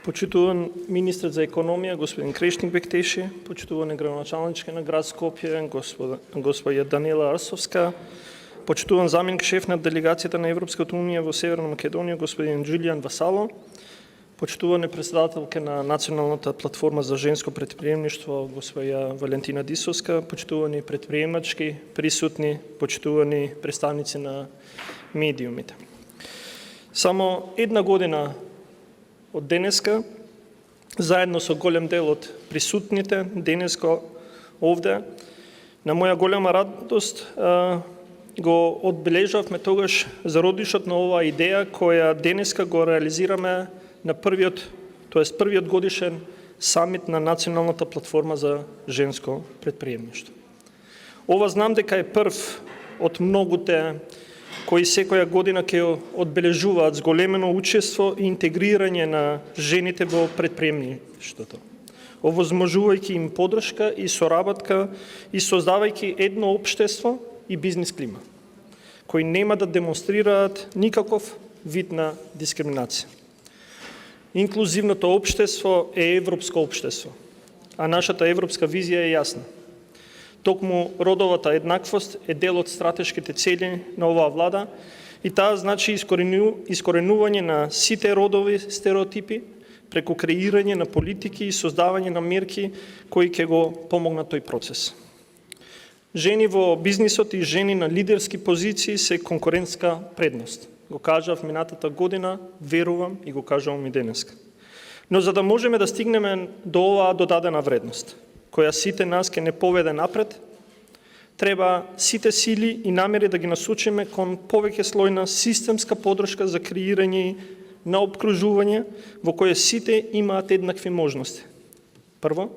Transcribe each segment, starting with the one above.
Почитуван министрът за економија, господин Крешник Бектеши, почитуван градоначалничка на град Скопје, господја Даниела Арсовска, почитуван заменик шеф на делегацијата на Европската унија во Северна Македонија, господин Джулијан Васало, почитувана председателка на Националната платформа за женско предприемништво, господја Валентина Дисовска, почитувани предприемачки, присутни, почитувани представници на медиумите. Само една година од денеска, заедно со голем дел од присутните денеска овде, на моја голема радост го одбележавме тогаш зародишот на оваа идеја која денеска го реализираме на првиот годишен самит на Националната платформа за женско предприемништво. Ова знам дека е прв од многуте кои секоја година ќе одбележуваат зголемено учество и интегрирање на жените во предприемништвото, овозможувајќи им поддршка и соработка и создавајќи едно општество и бизнис клима, кои нема да демонстрираат никаков вид на дискриминација. Инклузивното општество е европско општество, а нашата европска визија е јасна. Токму родовата еднаквост е дел од стратешките цели на оваа влада и таа значи искоренување на сите родови стереотипи преку креирање на политики и создавање на мерки кои ќе го помогнат тој процес. Жени во бизнисот и жени на лидерски позиции се конкурентска предност. Го кажав минатата година, верувам и го кажувам и денеска. Но за да можеме да стигнеме до оваа додадена вредност, која сите нас ќе не поведе напред, треба сите сили и намери да ги насочиме кон повеќе слојна системска поддршка за креирање на обкружување во кое сите имаат еднакви можности. Прво,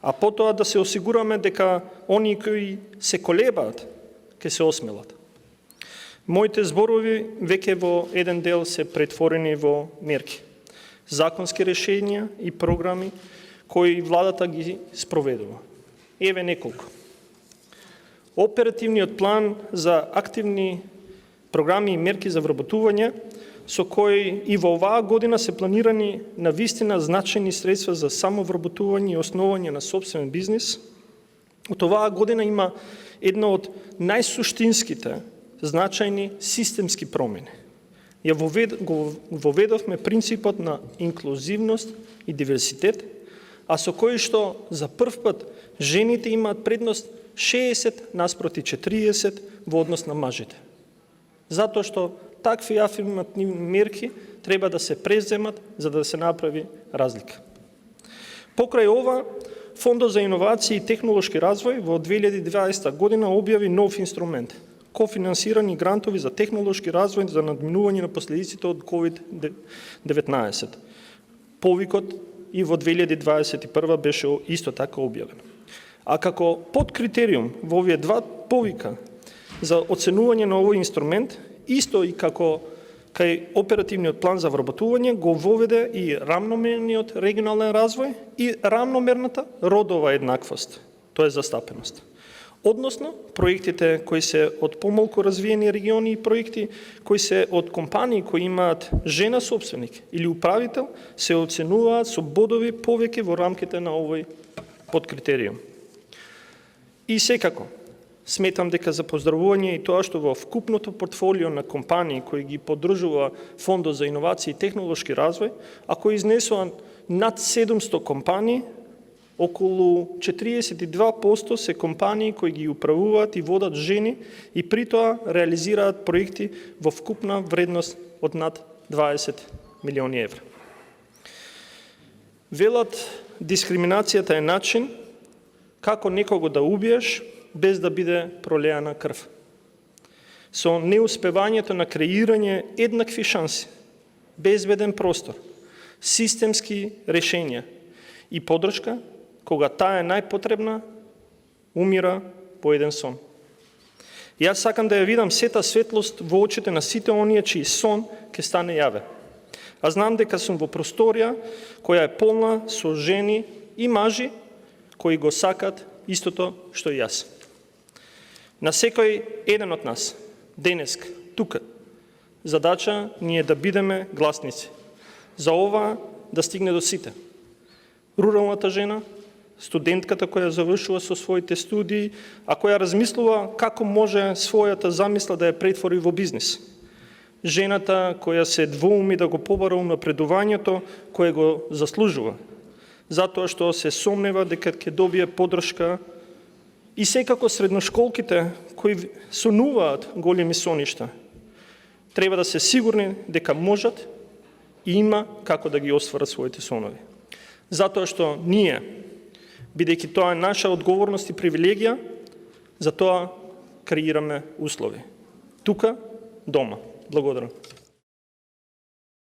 а потоа да се осигураме дека оние кои се колебаат, ќе се осмелат. Моите зборови веќе во еден дел се претворени во мерки, законски решенија и програми кои владата ги спроведува. Еве неколку. Оперативниот план за активни програми и мерки за вработување, со кои и во оваа година се планирани на вистина значајни средства за самовработување и основање на собствен бизнис. Од оваа година има една од најсуштинските значајни системски промени. Воведовме принципот на инклузивност и диверситет, а со кој што за прв пат жените имаат предност 60 наспроти 40 во однос на мажите. Затоа што такви афирмативни мерки треба да се преземат за да се направи разлика. Покрај ова, Фондот за иновации и технолошки развој во 2020 година објави нов инструмент – кофинансирани грантови за технолошки развој за надминување на последиците од COVID-19. Повикот и во 2021 беше исто така објавен. А како подкритериум во овие два повика за оценување на овој инструмент, исто и како кај оперативниот план за вработување, го воведе и рамномерниот регионален развој и рамномерната родова еднаквост, тоа е застапеност. Односно, проектите кои се од помалку развиени региони и проекти кои се од компании кои имаат жена собственик или управител се оценуваат со бодови повеќе во рамките на овој подкритериум. И секако, сметам дека за поздравување и тоа што во вкупното портфолио на компании кои ги поддржува Фондот за иновации и технолошки развој, ако изнесува над 700 компании, околу 42% се компании кои ги управуваат и водат жени и притоа реализираат проекти во вкупна вредност од над 20 милиони евра. Велат, дискриминацијата е начин како некого да убиеш без да биде пролеана крв. Со неуспевањето на креирање еднакви шанси, безбеден простор, системски решенја и поддршка, кога таа е најпотребна, умира по еден сон. Јас сакам да ја видам сета светлост во очите на сите оние чии сон ќе стане јавен. А знам дека сум во просторија која е полна со жени и мажи кои го сакат истото што и јас. На секој еден од нас, денеска, тука, задача ни е да бидеме гласници за ова да стигне до сите. Руралната жена, студентката која завршува со своите студии, а која размислува како може својата замисла да ја претвори во бизнис. Жената која се двоуми да го побара унапредувањето кое го заслужува, затоа што се сомнева дека ќе добие подршка, и секако средношколките кои сонуваат големи соништа, треба да се сигурни дека можат и има како да ги остварат своите сонови. Затоа што ние, бидејќи тоа е наша одговорност и привилегија, за тоа креираме услови. Тука, дома. Благодарам.